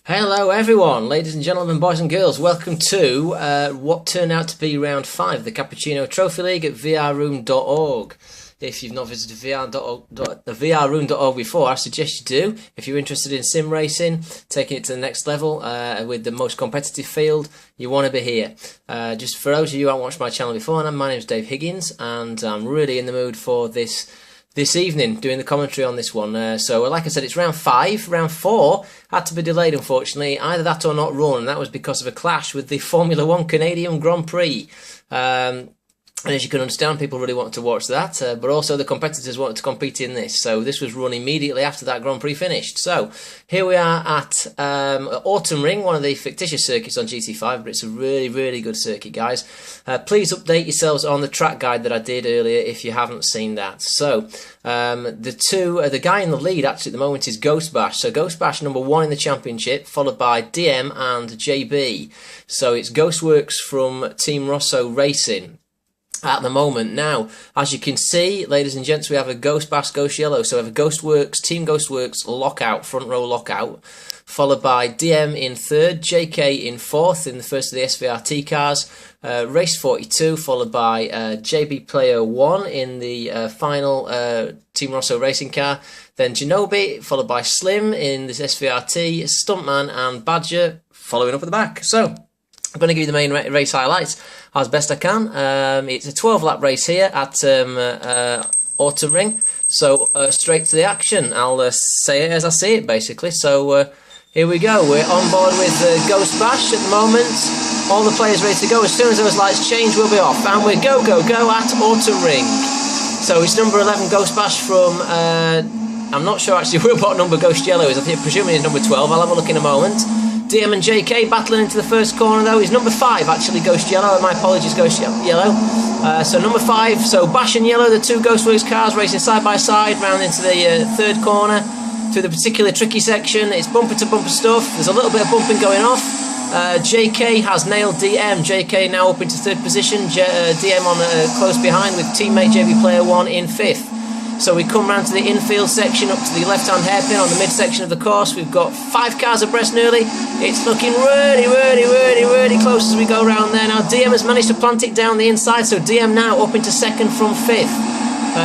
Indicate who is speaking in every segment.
Speaker 1: Hello everyone, ladies and gentlemen, boys and girls, welcome to what turned out to be round 5 of the Cappuccino Trophy League at vrroom.org. If you've not visited vrroom.org before, I suggest you do. If you're interested in sim racing, taking it to the next level with the most competitive field, you want to be here. Just for those of you who haven't watched my channel before, my name's Dave Higgins, and I'm really in the mood for this evening, doing the commentary on this one. So like I said, it's round 5. Round 4 had to be delayed, unfortunately. Either that or not run, and that was because of a clash with the Formula 1 Canadian Grand Prix. And as you can understand, people really wanted to watch that, but also the competitors wanted to compete in this. So this was run immediately after that Grand Prix finished. So here we are at Autumn Ring, one of the fictitious circuits on GT5, but it's a really, really good circuit, guys. Please update yourselves on the track guide that I did earlier if you haven't seen that. So the guy in the lead actually at the moment is Ghostworx. So Ghostworx number 1 in the championship, followed by DM and JB. So it's Ghostworx from Team Rosso Racing at the moment. Now, as you can see, ladies and gents, we have a Ghostworx, Ghost Yellow. So we have a Ghostworx, Team Ghostworx lockout, front row lockout, followed by DM in 3rd, JK in 4th in the first of the SVRT cars, race 42, followed by JB Player 1 in the final Team Rosso racing car, then Genobi, followed by Slim in this SVRT, Stuntman and Badger following up at the back. So I'm going to give you the main race highlights as best I can. It's a 12-lap race here at Autumn Ring. So straight to the action. I'll say it as I see it, basically. So here we go. We're on board with Ghostworx at the moment. All the players ready to go. As soon as those lights change, we'll be off. And we're go at Autumn Ring. So it's number 11 Ghostworx from... I'm not sure actually what number Ghost Yellow is. I think presuming it's number 12. I'll have a look in a moment. DM and JK battling into the first corner though. He's number 5 actually, Ghost Yellow. My apologies, Ghost Yellow. So number 5, so Bash and Yellow, the two Ghostworx cars racing side by side round into the 3rd corner through the particularly tricky section. It's bumper to bumper stuff. There's a little bit of bumping going off. JK has nailed DM. JK now up into 3rd position. DM on close behind with teammate JB Player 1 in 5th. So we come round to the infield section, up to the left-hand hairpin on the mid-section of the course. We've got 5 cars abreast nearly. It's looking really close as we go round there. Now DM has managed to plant it down the inside, so DM now up into 2nd from 5th.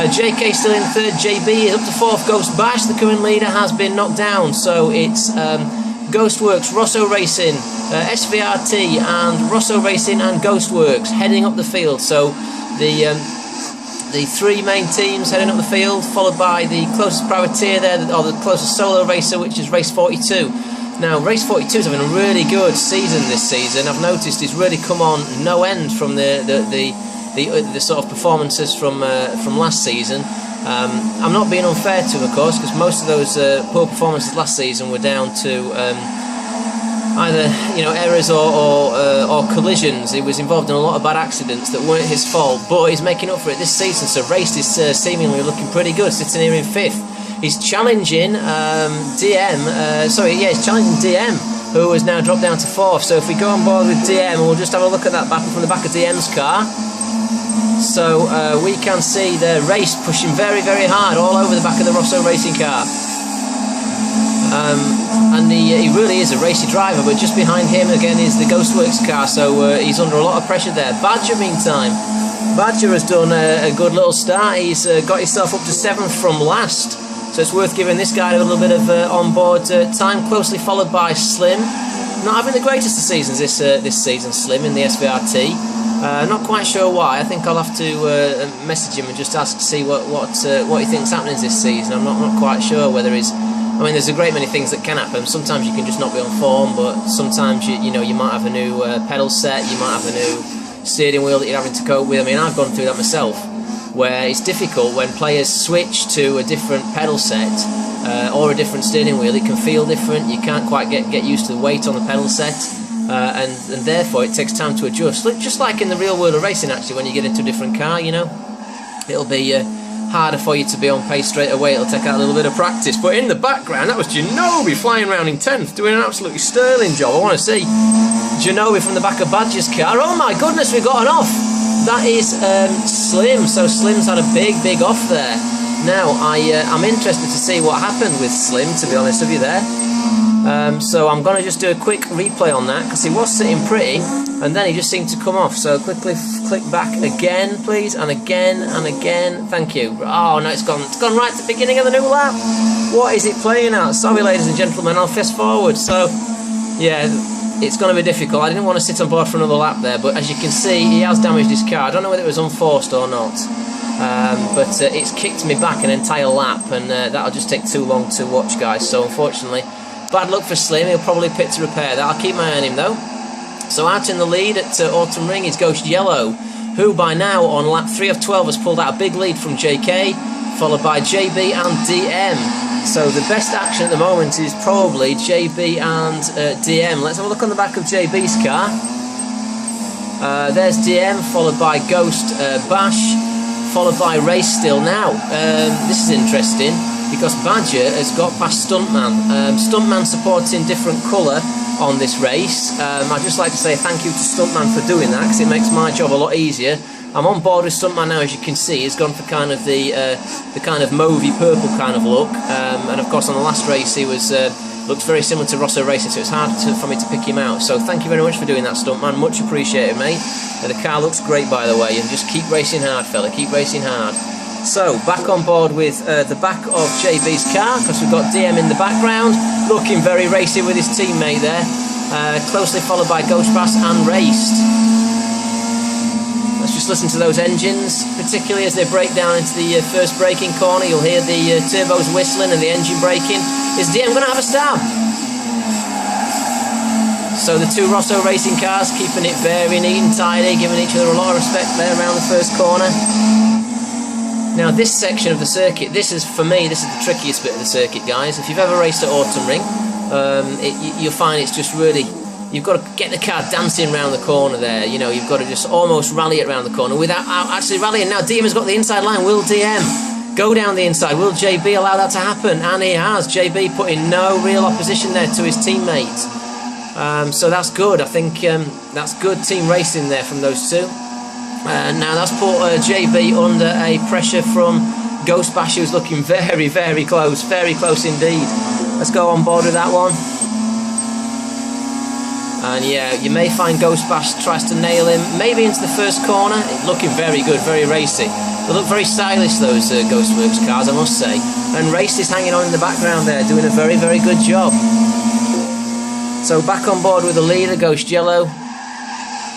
Speaker 1: JK still in 3rd, JB is up to 4th. Ghost Bash, the current leader, has been knocked down. So it's Ghostworx, Rosso Racing, SVRT and Rosso Racing and Ghostworx heading up the field. So the 3 main teams heading up the field, followed by the closest privateer there, or the closest solo racer, which is race 42. Now, race 42 is having a really good season this season. I've noticed it's really come on no end from the sort of performances from last season. I'm not being unfair to him, of course, because most of those poor performances last season were down to either errors or collisions. He was involved in a lot of bad accidents that weren't his fault, but he's making up for it this season. So race is seemingly looking pretty good, sitting here in 5th. He's challenging he's challenging DM, who has now dropped down to 4th. So if we go on board with DM, and we'll just have a look at that battle from the back of DM's car. So we can see the race pushing very hard all over the back of the Rosso racing car. And he really is a racy driver, but just behind him again is the Ghostworx car, so he's under a lot of pressure there. Badger, meantime, Badger has done a good little start. He's got himself up to 7th from last, so it's worth giving this guy a little bit of on-board time, closely followed by Slim. Not having the greatest of seasons this season, Slim, in the SVRT. Not quite sure why. I think I'll have to message him and just ask to see what he thinks happening this season. I'm not quite sure whether he's... I mean, there's a great many things that can happen. Sometimes you can just not be on form, but sometimes you might have a new pedal set, you might have a new steering wheel that you're having to cope with. I mean, I've gone through that myself, where it's difficult when players switch to a different pedal set or a different steering wheel. It can feel different. You can't quite get used to the weight on the pedal set, and therefore it takes time to adjust. Just like in the real world of racing, actually, when you get into a different car, it'll be harder for you to be on pace straight away. It'll take out a little bit of practice. But in the background, that was Genobi flying around in 10th, doing an absolutely sterling job. I want to see Genobi from the back of Badger's car. Oh my goodness, we've got an off. That is Slim. So Slim's had a big off there. Now, I'm interested to see what happened with Slim, to be honest with you there. So I'm going to just do a quick replay on that, because he was sitting pretty, and then he just seemed to come off. So quickly click back again, please, and again, and again. Thank you. Oh, no, it's gone right at the beginning of the new lap. What is it playing at? Sorry, ladies and gentlemen, I'll fast forward. So, yeah, it's going to be difficult. I didn't want to sit on board for another lap there, but as you can see, he has damaged his car. I don't know whether it was unforced or not. But it's kicked me back an entire lap, and that'll just take too long to watch, guys. So unfortunately, bad luck for Slim. He'll probably pit to repair that. I'll keep my eye on him though. So out in the lead at Autumn Ring is Ghost Yellow, who by now on lap 3 of 12 has pulled out a big lead from JK, followed by JB and DM. So the best action at the moment is probably JB and DM. Let's have a look on the back of JB's car. There's DM, followed by Ghost Bash, followed by Race still. Now, this is interesting, because Badger has got past Stuntman. Stuntman supporting different colour on this race. I'd just like to say thank you to Stuntman for doing that, because it makes my job a lot easier. I'm on board with Stuntman now, as you can see. He's gone for kind of the kind of mauvey purple kind of look, and of course on the last race he was looked very similar to Rosso Racing, so it's hard for me to pick him out. So thank you very much for doing that, Stuntman. Much appreciated, mate. The car looks great, by the way, and just keep racing hard, fella. Keep racing hard. So back on board with the back of JB's car, because we've got DM in the background, looking very racy with his teammate there, closely followed by Ghost Bass and Raced. Let's just listen to those engines, particularly as they break down into the first braking corner. You'll hear the turbos whistling and the engine braking. Is DM going to have a start? So the two Rosso Racing cars keeping it very neat and tidy, giving each other a lot of respect there around the first corner. Now this section of the circuit, for me, this is the trickiest bit of the circuit, guys. If you've ever raced at Autumn Ring, you'll find it's just really, you've got to get the car dancing around the corner there. You know, you've got to just almost rally it around the corner without actually rallying. Now DM has got the inside line. Will DM go down the inside? Will JB allow that to happen? And he has. JB putting no real opposition there to his teammate. So that's good. I think that's good team racing there from those two. Now that's put JB under a pressure from Ghost Bash, who's looking very, very close indeed. Let's go on board with that one. And yeah, you may find Ghost Bash tries to nail him, maybe into the first corner. Looking very good, very racy. They look very stylish, those Ghostworx cars, I must say. And Race is hanging on in the background there, doing a very, very good job. So back on board with the leader, Ghost Yellow.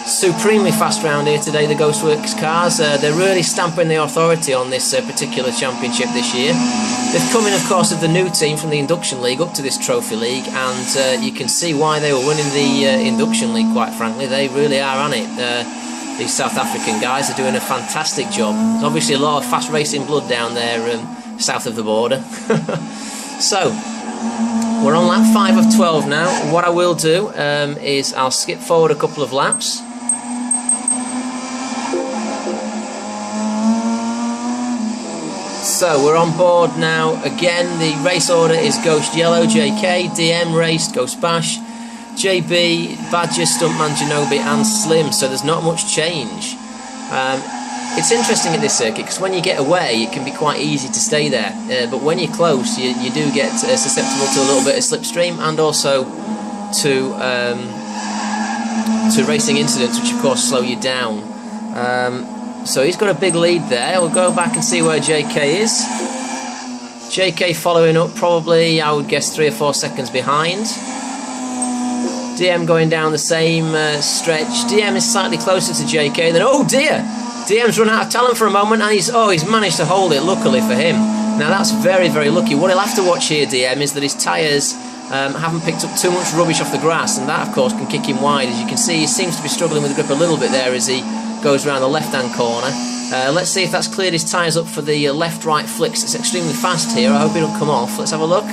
Speaker 1: Supremely fast round here today, the Ghostworx cars. They're really stamping the authority on this particular championship this year. They've come in, of course, of the new team from the Induction League up to this Trophy League, and you can see why they were winning the Induction League, quite frankly. They really are on it. These South African guys are doing a fantastic job. There's obviously a lot of fast racing blood down there south of the border. So, we're on lap 5 of 12 now. What I will do is I'll skip forward a couple of laps. So we're on board now. Again, the race order is Ghost Yellow, JK, DM, Raced, Ghost Bash, JB, Badger, Stuntman, Janobi and Slim. So there's not much change. It's interesting at this circuit because when you get away it can be quite easy to stay there, but when you're close you do get susceptible to a little bit of slipstream and also to racing incidents, which of course slow you down. So he's got a big lead there. We'll go back and see where JK is. JK following up probably, I would guess, 3 or 4 seconds behind. DM going down the same stretch. DM is slightly closer to JK than, oh dear! DM's run out of talent for a moment and he's managed to hold it, luckily for him. Now that's very, very lucky. What he'll have to watch here, DM, is that his tyres haven't picked up too much rubbish off the grass, and that of course can kick him wide. As you can see, he seems to be struggling with the grip a little bit there as he goes around the left-hand corner. Let's see if that's cleared his tyres up for the left-right flicks. It's extremely fast here. I hope it'll come off. Let's have a look.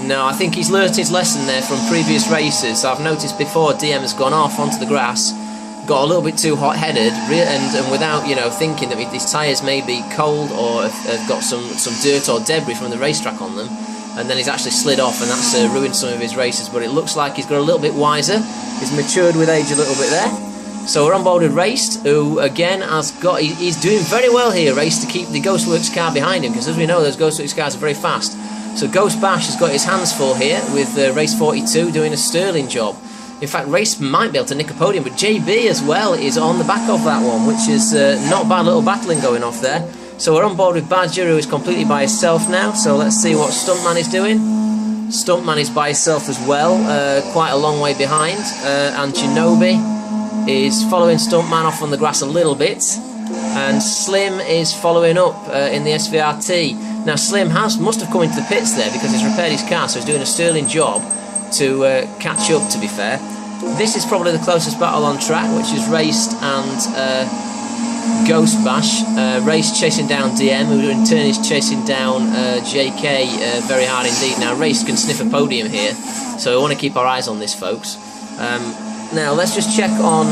Speaker 1: No, I think he's learnt his lesson there from previous races. I've noticed before DM has gone off onto the grass, got a little bit too hot-headed, and without, you know, thinking that his tyres may be cold or have got some dirt or debris from the racetrack on them, and then he's actually slid off, and that's ruined some of his races. But it looks like he's got a little bit wiser. He's matured with age a little bit there. So we're on board with Raced, who again he's doing very well here, Raced, to keep the Ghostworx car behind him, because as we know, those Ghostworx cars are very fast. So Ghost Bash has got his hands full here with race 42 doing a sterling job. In fact, Race might be able to nick a podium, but JB as well is on the back of that one, which is not bad little battling going off there. So we're on board with Badger, who is completely by himself now. So let's see what Stuntman is doing. Stuntman is by himself as well, quite a long way behind. And Shinobi is following Stuntman off on the grass a little bit. And Slim is following up in the SVRT. Now Slim must have come into the pits there because he's repaired his car, so he's doing a sterling job to catch up, to be fair. This is probably the closest battle on track, which is Raced and Ghost Bash. Race chasing down DM, who in turn is chasing down JK very hard indeed. Now Race can sniff a podium here, so we want to keep our eyes on this, folks. Now let's just check on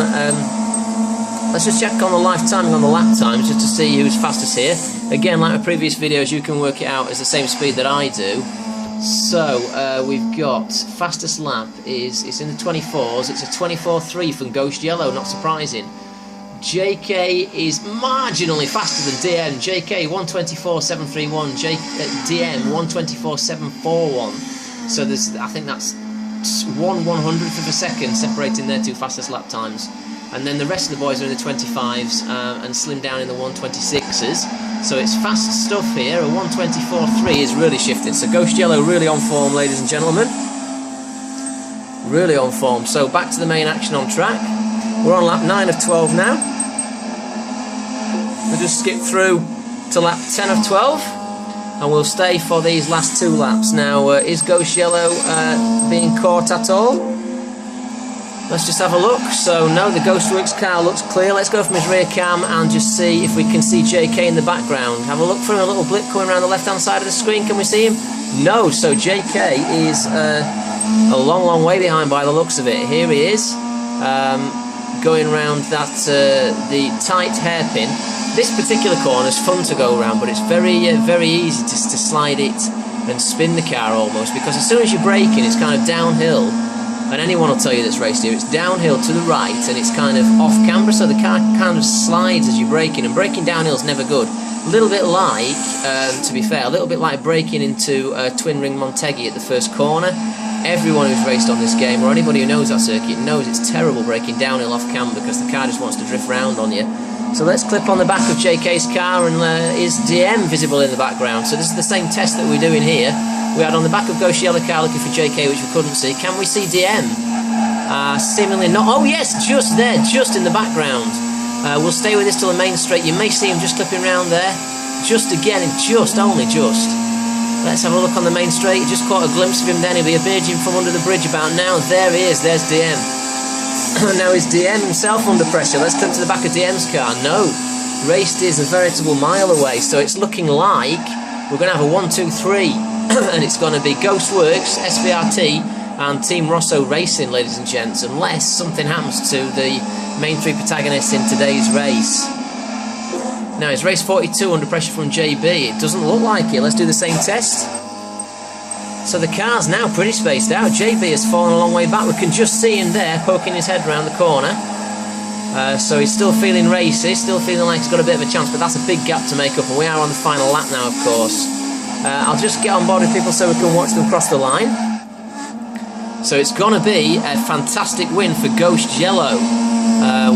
Speaker 1: the live timing on the lap times, just to see who's fastest here. Again, like my previous videos, you can work it out as the same speed that I do. So we've got fastest lap it's in the 24s. It's a 24.3 from Ghost Yellow, not surprising. JK is marginally faster than DM. JK 124.731, DM 124.741. So I think that's 1/100th of a second separating their two fastest lap times. And then the rest of the boys are in the 25s and Slim down in the 126s. So it's fast stuff here. A 124.3 is really shifting. So Ghost Yellow really on form, ladies and gentlemen. Really on form. So back to the main action on track. We're on lap 9 of 12 now. We'll just skip through to lap 10 of 12. And we'll stay for these last two laps. Now, is Ghost Yellow being caught at all? Let's just have a look. So no, the Ghostworx car looks clear. Let's go from his rear cam and just see if we can see JK in the background. Have a look for him, a little blip coming around the left-hand side of the screen. Can we see him? No, so JK is a long way behind by the looks of it. Here he is, going around that the tight hairpin. This particular corner is fun to go around, but it's very easy to slide it and spin the car almost, because as soon as you're braking, it's kind of downhill. And anyone will tell you that's raced here, it's downhill to the right and it's kind of off camber, so the car kind of slides as you're braking, and braking downhill is never good. A little bit like, to be fair, a little bit like braking into Twin Ring Montegi at the first corner. Everyone who's raced on this game, or anybody who knows that circuit, knows it's terrible braking downhill off camber because the car just wants to drift round on you. So let's clip on the back of JK's car, and is DM visible in the background? So this is the same test that we're doing here. We had on the back of Ghost Yellow car looking for JK, which we couldn't see. Can we see DM? Seemingly not. Oh yes, just there, just in the background. We'll stay with this till the main straight. You may see him just clipping round there. Just again, only just. Let's have a look on the main straight. You just caught a glimpse of him then. He'll be emerging from under the bridge about now. There he is, there's DM. Now is DM himself under pressure? Let's come to the back of DM's car. No, Raced is a veritable mile away, so it's looking like we're going to have a 1-2-3. And it's going to be Ghostworx, SVRT and Team Rosso Racing, ladies and gents, unless something happens to the main three protagonists in today's race. Now it's race 42 under pressure from JB. It doesn't look like it. Let's do the same test. So the car's now pretty spaced out. JB has fallen a long way back. We can just see him there poking his head around the corner. So he's still feeling racy, still feeling like he's got a bit of a chance, but that's a big gap to make up, and we are on the final lap now, of course. I'll just get on board with people so we can watch them cross the line. So it's going to be a fantastic win for Ghost Yellow,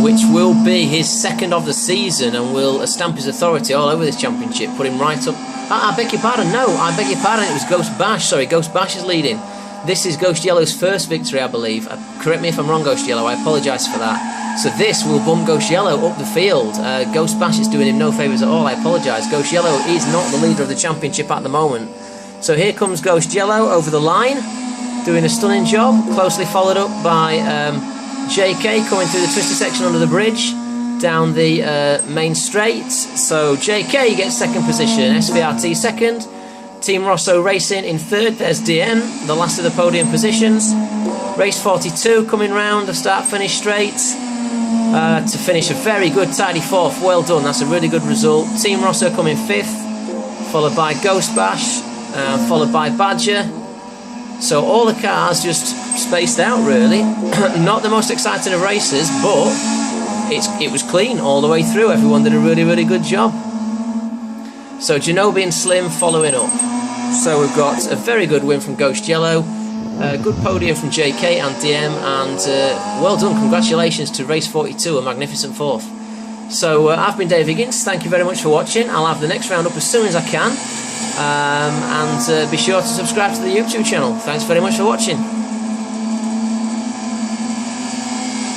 Speaker 1: which will be his second of the season and will stamp his authority all over this championship, put him right up. I beg your pardon, no, I beg your pardon, it was Ghost Bash, sorry, Ghost Bash is leading. This is Ghost Yellow's first victory, I believe. Correct me if I'm wrong, Ghost Yellow, I apologise for that. So this will bump Ghost Yellow up the field. Ghost Bash is doing him no favours at all, I apologise. Ghost Yellow is not the leader of the championship at the moment. So here comes Ghost Yellow over the line, doing a stunning job, closely followed up by JK coming through the twisty section under the bridge, down the main straight. So JK gets second position, SVRT second, Team Rosso Racing in third, there's DM, the last of the podium positions. Race 42 coming round, the start-finish straight, to finish a very good tidy fourth. Well done, that's a really good result. Team Rosso coming fifth, followed by Ghost Bash, followed by Badger. So all the cars just spaced out really. Not the most exciting of races, but it was clean all the way through. Everyone did a really good job. So Shinobi and Slim following up. So we've got a very good win from Ghost Yellow, a good podium from JK and DM, and well done, congratulations to Race 42, a magnificent 4th. So I've been Dave Higgins, thank you very much for watching. I'll have the next round up as soon as I can, and be sure to subscribe to the YouTube channel. Thanks very much for watching.